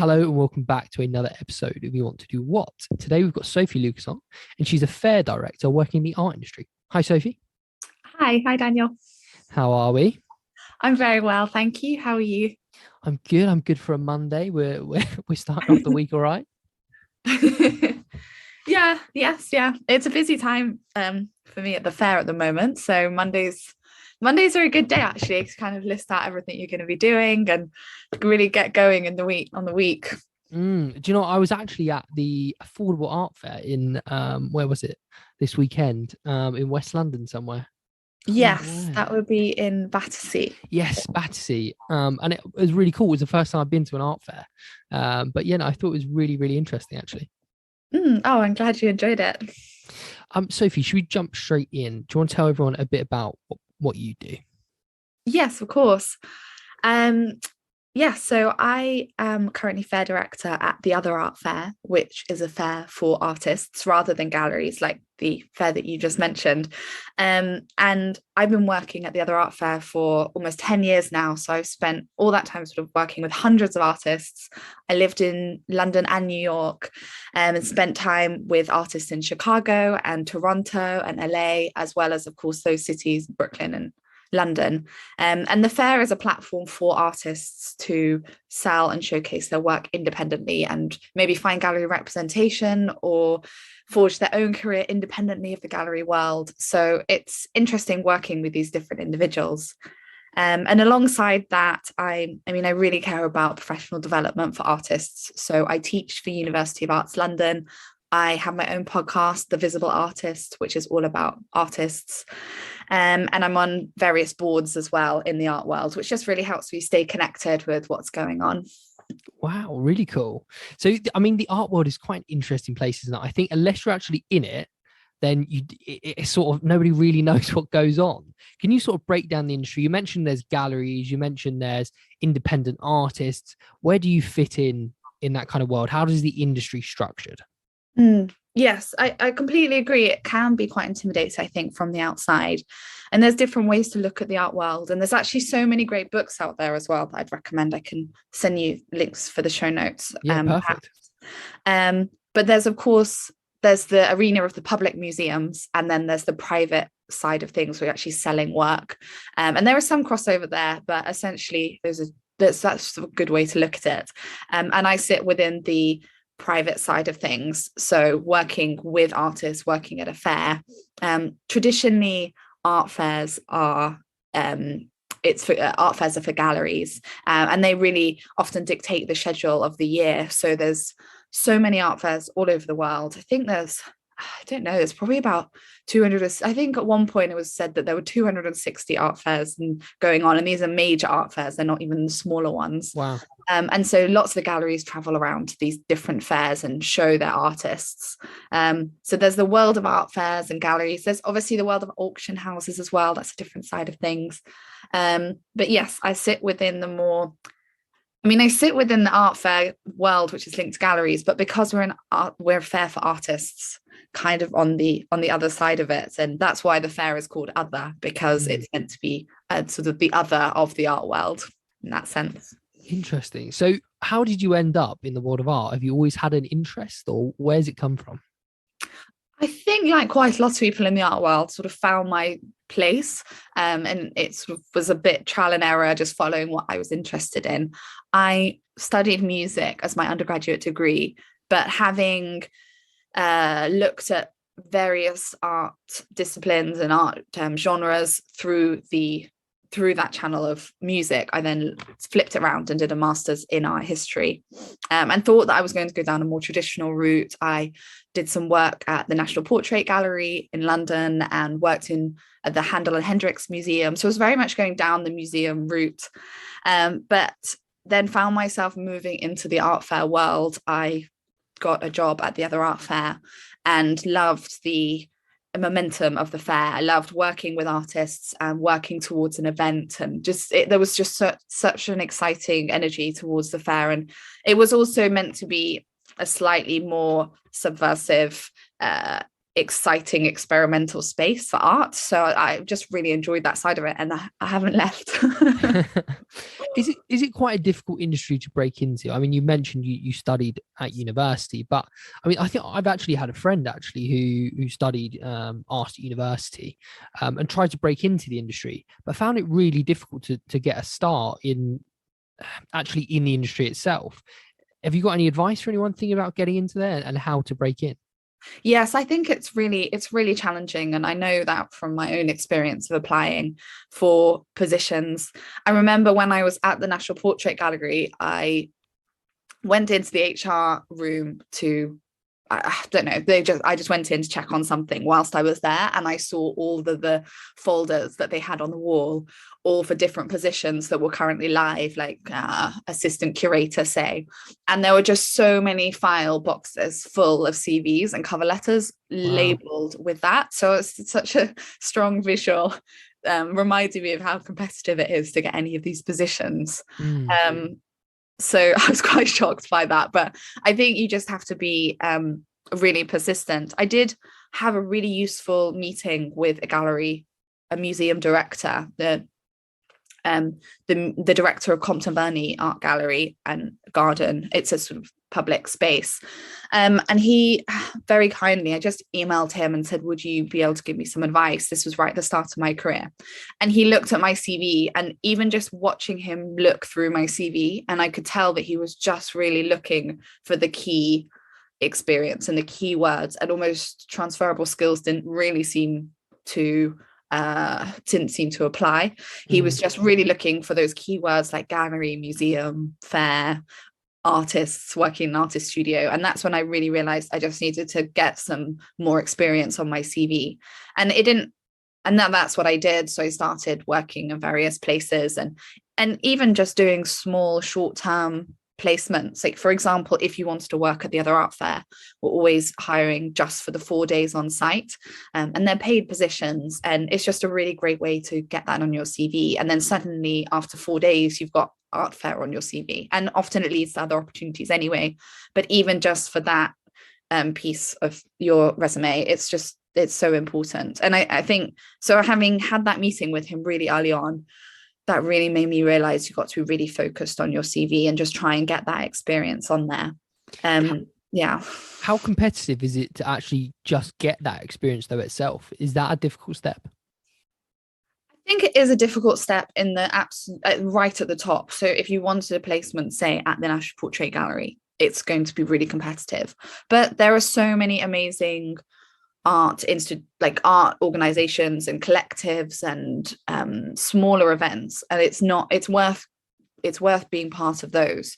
Hello and welcome back to another episode of You Want to Do What? Today we've got Sophie Lucas on, and she's a fair director working in the art industry. Hi, Sophie. Hi, Daniel. How are we? I'm very well, thank you. How are you? I'm good. I'm good for a Monday. We're starting off the week all right. Yeah. It's a busy time for me at the fair at the moment. So Mondays are a good day actually to kind of list out everything you're going to be doing and really get going in the week. Do you know, I was actually at the Affordable Art Fair in where was it this weekend? In West London somewhere. Can't remember Yes, where. that would be in Battersea. Yes, Battersea. And it was really cool. It was the first time I've been to an art fair. But yeah, no, I thought it was really, really interesting actually. Oh, I'm glad you enjoyed it. Sophie, should we jump straight in? Do you want to tell everyone a bit about what you do? Yes, of course. Um, so I am currently fair director at the Other Art Fair, which is a fair for artists rather than galleries like the fair that you just mentioned. And I've been working at the Other Art Fair for almost 10 years now. So I've spent all that time sort of working with hundreds of artists. I lived in London and New York, and spent time with artists in Chicago and Toronto and LA, as well as, of course, those cities, Brooklyn and London. And the fair is a platform for artists to sell and showcase their work independently and maybe find gallery representation or forge their own career independently of the gallery world. So it's interesting working with these different individuals. And alongside that, I really care about professional development for artists. So I teach for University of Arts London. I have my own podcast, The Visible Artist, which is all about artists. And I'm on various boards as well in the art world, which just really helps me stay connected with what's going on. Wow, really cool. So, I mean, the art world is quite an interesting place, isn't it? I think unless you're actually in it, then it's sort of nobody really knows what goes on. Can you sort of break down the industry? You mentioned there's galleries, you mentioned there's independent artists. Where do you fit in that kind of world? How does the industry structured? Yes, I completely agree. It can be quite intimidating, I think, from the outside. And there's different ways to look at the art world. And there's actually so many great books out there as well that I'd recommend. I can send you links for the show notes. Yeah, perfect. But there's, of course, there's the arena of the public museums, and then there's the private side of things where you're actually selling work. And there is some crossover there, but essentially that's a good way to look at it. And I sit within the private side of things, so working with artists, working at a fair. Traditionally, art fairs are art fairs are for galleries, and they really often dictate the schedule of the year. So there's so many art fairs all over the world. I don't know, there's probably about 200. I think at one point it was said that there were 260 art fairs going on, and these are major art fairs. They're not even the smaller ones. Wow. And so lots of the galleries travel around to these different fairs and show their artists. So there's the world of art fairs and galleries. There's obviously the world of auction houses as well. That's a different side of things. But yes, I sit within the art fair world, which is linked to galleries, but because we're a fair for artists, kind of on the other side of it. And that's why the fair is called Other, because it's meant to be sort of the other of the art world in that sense. Interesting. So how did you end up in the world of art? Have you always had an interest, or where's it come from? I think, like quite a lot of people in the art world, sort of found my place, and it sort of was a bit trial and error, just following what I was interested in. I studied music as my undergraduate degree, but having looked at various art disciplines and art genres through that channel of music, I then flipped it around and did a master's in art history, and thought that I was going to go down a more traditional route. I did some work at the National Portrait Gallery in London and worked at the Handel and Hendricks Museum. So I was very much going down the museum route, but then found myself moving into the art fair world. I got a job at the Other Art Fair and loved the momentum of the fair. I loved working with artists and working towards an event, and there was just such an exciting energy towards the fair. And it was also meant to be a slightly more subversive exciting experimental space for art. So I just really enjoyed that side of it, and I haven't left. Is it quite a difficult industry to break into? I mean, you mentioned you studied at university, but I mean, I think I've actually had a friend who studied art at university, and tried to break into the industry, but found it really difficult to get a start in actually in the industry itself. Have you got any advice for anyone thinking about getting into there and how to break in? Yes, I think it's really challenging, and I know that from my own experience of applying for positions. I remember when I was at the National Portrait Gallery, I went into the HR room to, I don't know, I just went in to check on something whilst I was there, and I saw all the folders that they had on the wall, all for different positions that were currently live, like assistant curator, say. And there were just so many file boxes full of CVs and cover letters labeled with that. So it's such a strong visual, reminding me of how competitive it is to get any of these positions. So I was quite shocked by that, but I think you just have to be really persistent. I did have a really useful meeting with a museum director, the director of Compton Verney Art Gallery and Garden. It's a sort of public space. And he very kindly, I just emailed him and said, would you be able to give me some advice? This was right at the start of my career. And he looked at my CV, and even just watching him look through my CV, and I could tell that he was just really looking for the key experience and the key words, and almost transferable skills didn't seem to apply. He was just really looking for those keywords like gallery, museum, fair, artists, working in an artist studio. And that's when I really realized I just needed to get some more experience on my CV. And that's what I did. So I started working in various places, and even just doing small short-term placements. Like, for example, if you wanted to work at the other art fair, we're always hiring just for the 4 days on site, and they're paid positions, and it's just a really great way to get that on your CV. And then suddenly after 4 days you've got art fair on your CV, and often it leads to other opportunities anyway. But even just for that piece of your resume, it's so important. And I think so, having had that meeting with him really early on, that really made me realize you've got to be really focused on your CV and just try and get that experience on there. Yeah. How competitive is it to actually just get that experience though itself? Is that a difficult step? I think it is a difficult step in the right at the top. So if you wanted a placement, say at the National Portrait Gallery, it's going to be really competitive. But there are so many amazing art organizations and collectives and smaller events, and it's worth being part of those.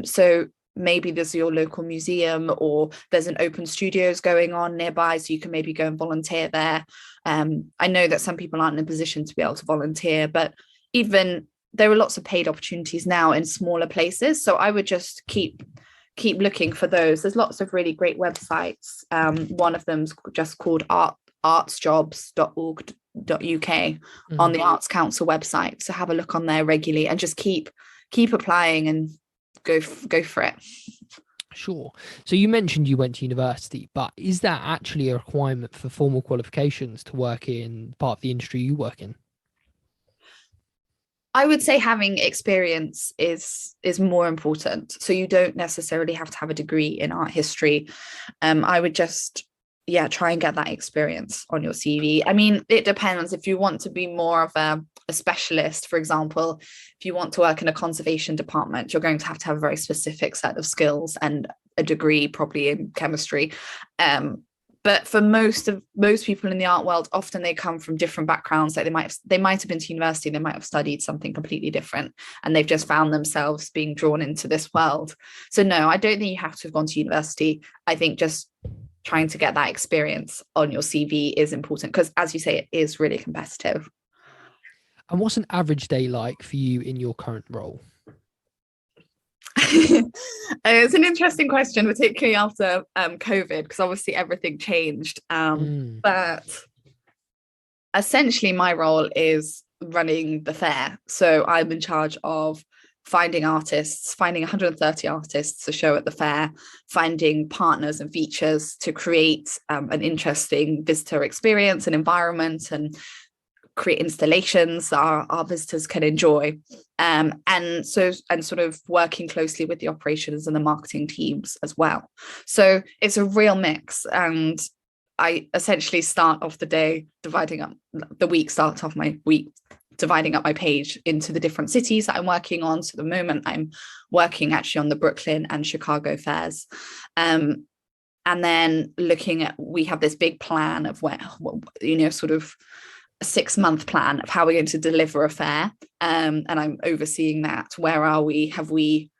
So maybe there's your local museum, or there's an open studios going on nearby, so you can maybe go and volunteer there. I know that some people aren't in a position to be able to volunteer, but even there are lots of paid opportunities now in smaller places. So I would just keep looking for those. There's lots of really great websites. One of them's just called artsjobs.org.uk on the Arts Council website. So have a look on there regularly, and just keep applying and go for it. Sure. So you mentioned you went to university, but is that actually a requirement for formal qualifications to work in part of the industry you work in? I would say having experience is more important. So you don't necessarily have to have a degree in art history. I would just, try and get that experience on your CV. I mean, it depends. If you want to be more of a specialist, for example, if you want to work in a conservation department, you're going to have a very specific set of skills and a degree, probably in chemistry. But for most people in the art world, often they come from different backgrounds. Like they might have been to university, they might have studied something completely different, and they've just found themselves being drawn into this world. So no, I don't think you have to have gone to university. I think just trying to get that experience on your CV is important, because, as you say, it is really competitive. And what's an average day like for you in your current role? It's an interesting question, particularly after COVID, because obviously everything changed. But essentially my role is running the fair. So I'm in charge of finding artists, finding 130 artists to show at the fair, finding partners and features to create an interesting visitor experience and environment, and create installations that our visitors can enjoy. And sort of working closely with the operations and the marketing teams as well. So it's a real mix. And I essentially start off my week dividing up my page into the different cities that I'm working on. So at the moment I'm working actually on the Brooklyn and Chicago fairs. And then we have this big plan of sort of a 6-month plan of how we're going to deliver a fair. And I'm overseeing that. Where are we? Have we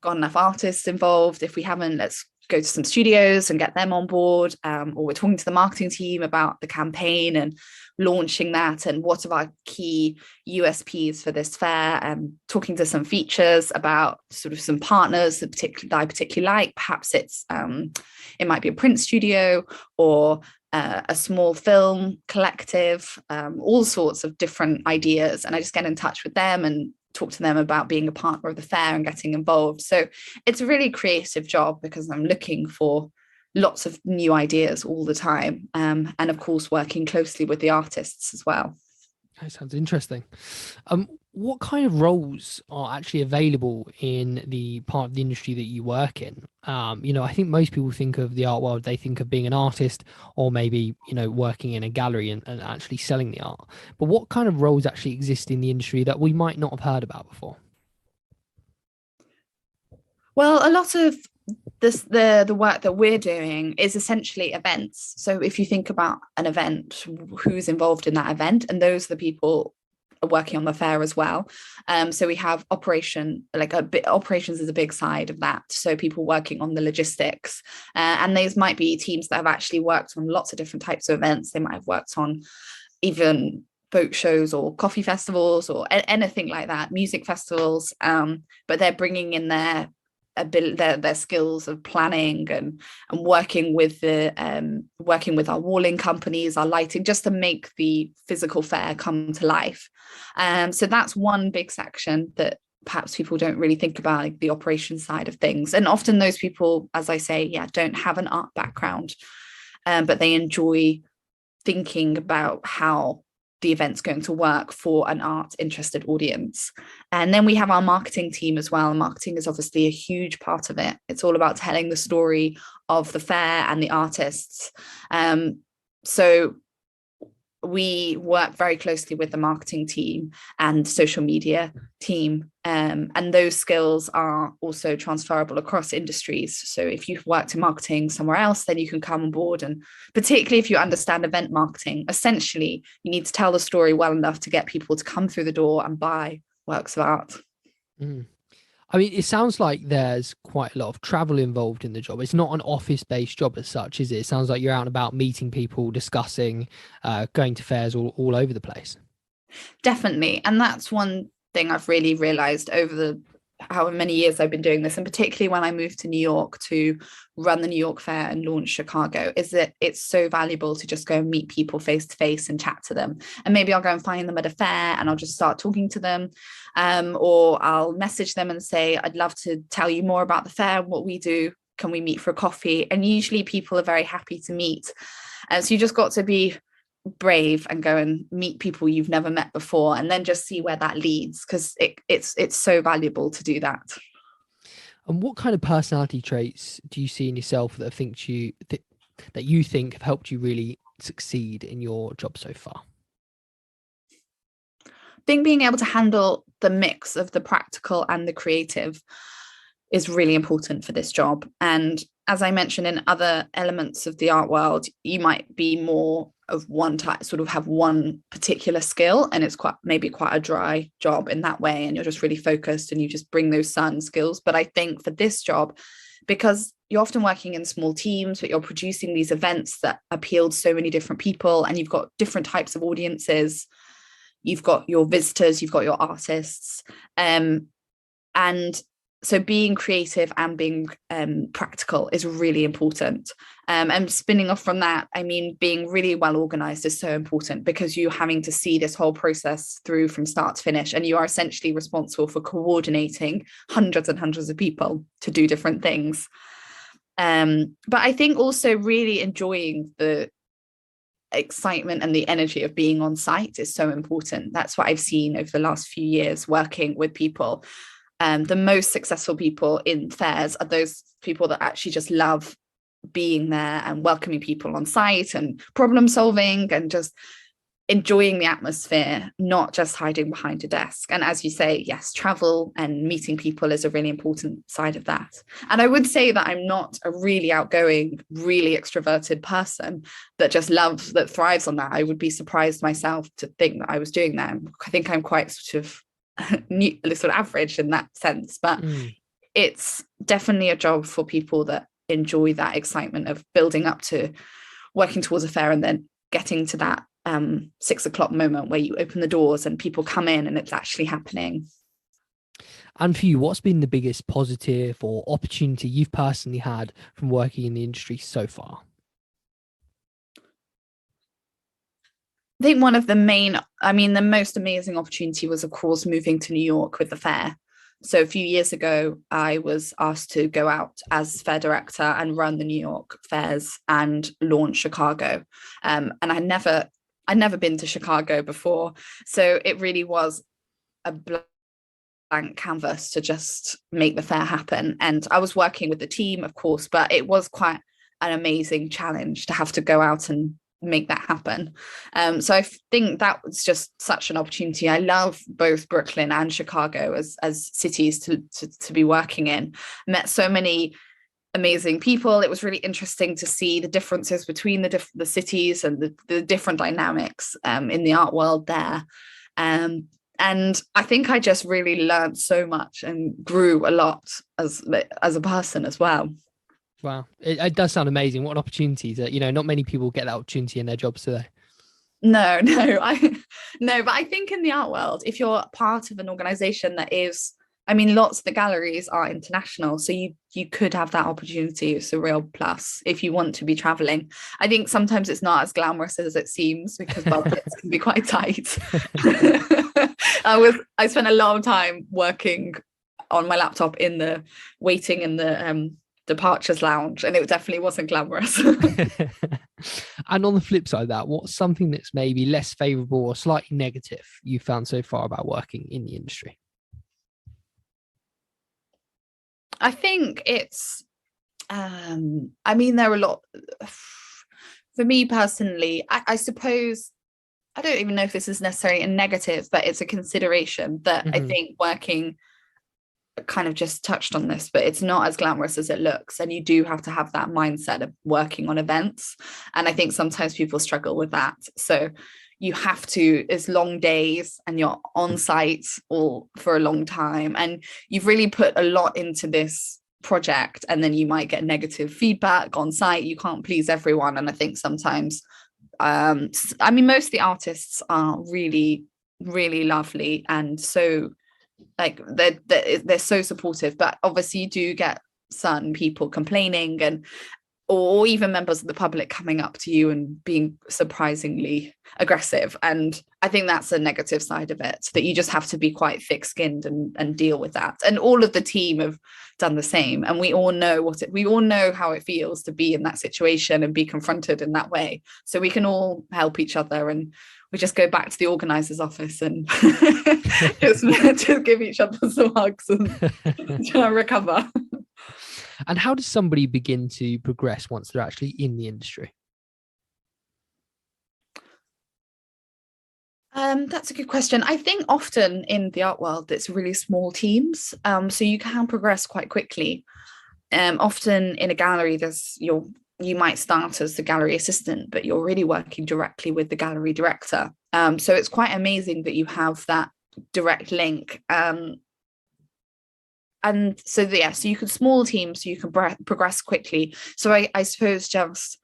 got enough artists involved? If we haven't, let's go to some studios and get them on board. Or we're talking to the marketing team about the campaign and launching that, and what are our key USPs for this fair, and talking to some features about sort of some partners that I particularly like. Perhaps it might be a print studio or a small film collective, all sorts of different ideas. And I just get in touch with them and talk to them about being a partner of the fair and getting involved. So it's a really creative job because I'm looking for lots of new ideas all the time. And of course, working closely with the artists as well. That sounds interesting. What kind of roles are actually available in the part of the industry that you work in? I think most people think of the art world, they think of being an artist, or maybe, working in a gallery and actually selling the art. But what kind of roles actually exist in the industry that we might not have heard about before? Well, a lot of the work that we're doing is essentially events. So if you think about an event, who's involved in that event, and those are the people working on the fair as well. So we have operations is a big side of that. So people working on the logistics, and these might be teams that have actually worked on lots of different types of events. They might have worked on even boat shows or coffee festivals or anything like that, music festivals. But they're bringing in their skills of planning and working with our walling companies, our lighting, just to make the physical fair come to life. So that's one big section that perhaps people don't really think about, like the operations side of things. And often those people, as I say, don't have an art background, but they enjoy thinking about how the event's going to work for an art interested audience. And then we have our marketing team as well. Marketing is obviously a huge part of it. It's all about telling the story of the fair and the artists. So we work very closely with the marketing team and social media team. And those skills are also transferable across industries. So if you've worked in marketing somewhere else, then you can come on board. And particularly if you understand event marketing, essentially, you need to tell the story well enough to get people to come through the door and buy works of art. Mm. I mean, it sounds like there's quite a lot of travel involved in the job. It's not an office-based job as such, is it? It sounds like you're out and about meeting people, discussing, going to fairs all over the place. Definitely. And that's one thing I've really realized over the however many years I've been doing this, and particularly when I moved to New York to run the New York Fair and launch Chicago, is that it's so valuable to just go and meet people face to face and chat to them. And maybe I'll go and find them at a fair and I'll just start talking to them, or I'll message them and say, I'd love to tell you more about the fair and what we do. Can we meet for a coffee? And usually people are very happy to meet. And so you just got to be brave and go and meet people you've never met before, and then just see where that leads, because it's so valuable to do that. And what kind of personality traits do you see in yourself that you think have helped you really succeed in your job so far? I think being able to handle the mix of the practical and the creative is really important for this job. And as I mentioned, in other elements of the art world, you might be more of one type, sort of have one particular skill, and it's quite a dry job in that way, and you're just really focused and you just bring those certain skills. But I think for this job, because you're often working in small teams, but you're producing these events that appeal to so many different people, and you've got different types of audiences, you've got your visitors, you've got your artists, and so being creative and being practical is really important. And spinning off from that, I mean, being really well organized is so important, because you're having to see this whole process through from start to finish, and you are essentially responsible for coordinating hundreds and hundreds of people to do different things. But I think also really enjoying the excitement and the energy of being on site is so important. That's what I've seen over the last few years working with people. The most successful people in fairs are those people that actually just love being there and welcoming people on site and problem solving and just enjoying the atmosphere, not just hiding behind a desk. And as you say, yes, travel and meeting people is a really important side of that. And I would say that I'm not a really outgoing, really extroverted person that just loves, that thrives on that. I would be surprised myself to think that I was doing that. I think I'm quite sort of average in that sense, but it's definitely a job for people that enjoy that excitement of building up to working towards a fair and then getting to that 6 o'clock moment where you open the doors and people come in and it's actually happening. And for you, what's been the biggest positive or opportunity you've personally had from working in the industry so far? I think one of the the most amazing opportunity was, of course, moving to New York with the fair. So a few years ago, I was asked to go out as fair director and run the New York fairs and launch Chicago. And I'd never been to Chicago before. So it really was a blank canvas to just make the fair happen. And I was working with the team, of course, but it was quite an amazing challenge to have to go out and make that happen. So I think that was just such an opportunity. I love both Brooklyn and Chicago as cities to be working in. Met so many amazing people. It was really interesting to see the differences between the cities and the different dynamics in the art world there. And I think I just really learned so much and grew a lot as a person as well. Wow. It does sound amazing. What an opportunity that, not many people get that opportunity in their jobs today. No, but I think in the art world, if you're part of an organization that is, lots of the galleries are international, so you could have that opportunity. It's a real plus if you want to be traveling. I think sometimes it's not as glamorous as it seems because budgets can be quite tight. I spent a lot of time working on my laptop waiting in the departures lounge, and it definitely wasn't glamorous. And on the flip side of that, what's something that's maybe less favorable or slightly negative you found so far about working in the industry? I think it's there are a lot. For me personally, I suppose I don't even know if this is necessarily a negative, but it's a consideration that I think working, kind of just touched on this, but it's not as glamorous as it looks, and you do have to have that mindset of working on events, and I think sometimes people struggle with that. So you have to, it's long days and you're on site all for a long time, and you've really put a lot into this project, and then you might get negative feedback on site. You can't please everyone, and I think sometimes most of the artists are really, really lovely, and so they're so supportive, but obviously you do get certain people complaining or even members of the public coming up to you and being surprisingly aggressive, and I think that's a negative side of it, that you just have to be quite thick-skinned and deal with that. And all of the team have done the same, and we all know how it feels to be in that situation and be confronted in that way, so we can all help each other, and we just go back to the organizer's office and just give each other some hugs and try and recover. And how does somebody begin to progress once they're actually in the industry? That's a good question. I think often in the art world, it's really small teams, so you can progress quite quickly. Often in a gallery, you might start as the gallery assistant, but you're really working directly with the gallery director. So it's quite amazing that you have that direct link. And so you can small teams, so you can progress quickly. So I suppose just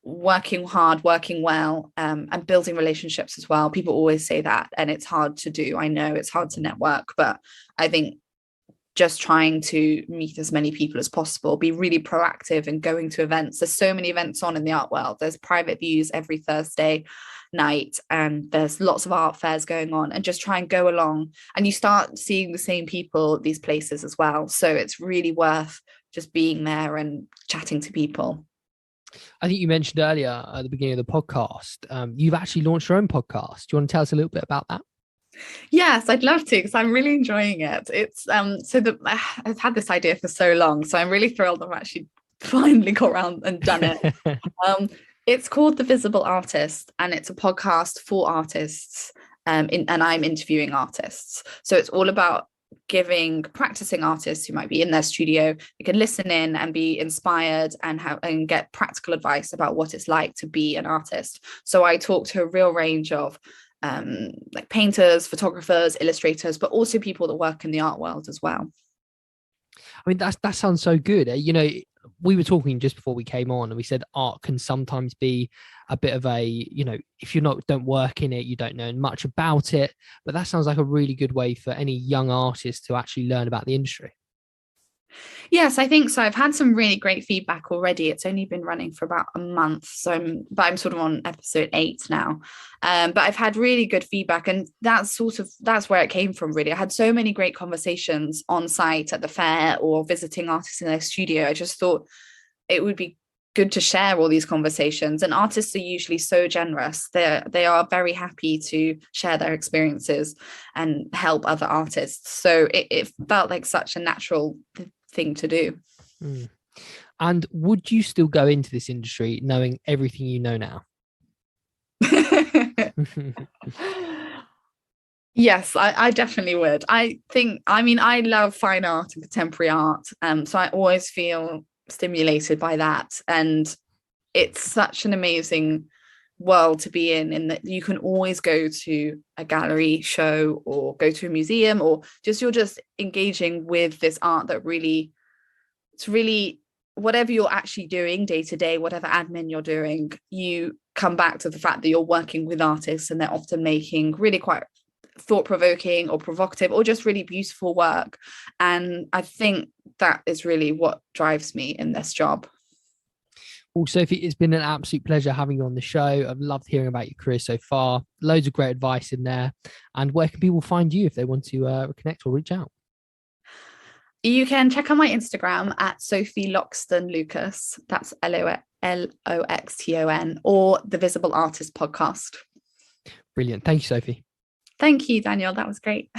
working hard, working well, and building relationships as well. People always say that, and it's hard to do. I know it's hard to network, but I think just trying to meet as many people as possible, be really proactive and going to events. There's so many events on in the art world. There's private views every Thursday night, and there's lots of art fairs going on, and just try and go along, and you start seeing the same people at these places as well. So it's really worth just being there and chatting to people. I think you mentioned earlier at the beginning of the podcast, you've actually launched your own podcast. Do you want to tell us a little bit about that? Yes, I'd love to, because I'm really enjoying it. It's I've had this idea for so long, so I'm really thrilled I've actually finally got around and done it. It's called The Visible Artist, and it's a podcast for artists, and I'm interviewing artists. So it's all about giving practicing artists who might be in their studio, you can listen in and be inspired and get practical advice about what it's like to be an artist. So I talk to a real range of like painters, photographers, illustrators, but also people that work in the art world as well. I mean, that sounds so good. You know, we were talking just before we came on, and we said art can sometimes be a bit of a, you know, if you're don't work in it, you don't know much about it. But that sounds like a really good way for any young artist to actually learn about the industry. Yes, I think so. I've had some really great feedback already. It's only been running for about a month, so I'm sort of on episode 8 now. But I've had really good feedback, and that's where it came from, really. I had so many great conversations on site at the fair or visiting artists in their studio. I just thought it would be good to share all these conversations, and artists are usually so generous. They are very happy to share their experiences and help other artists. So it felt like such a natural thing to do. And would you still go into this industry knowing everything you know now? Yes, I definitely would. I love fine art and contemporary art, so I always feel stimulated by that, and it's such an amazing world to be in that you can always go to a gallery show or go to a museum, or you're just engaging with this art that really, it's really, whatever you're actually doing day to day, whatever admin you're doing, you come back to the fact that you're working with artists, and they're often making really quite thought-provoking or provocative or just really beautiful work. And I think that is really what drives me in this job. Well, Sophie, it's been an absolute pleasure having you on the show. I've loved hearing about your career so far. Loads of great advice in there. And where can people find you if they want to connect or reach out? You can check out my Instagram at Sophie Lucas. That's Loxton, or the Visible Artist podcast. Brilliant. Thank you, Sophie. Thank you, Daniel. That was great.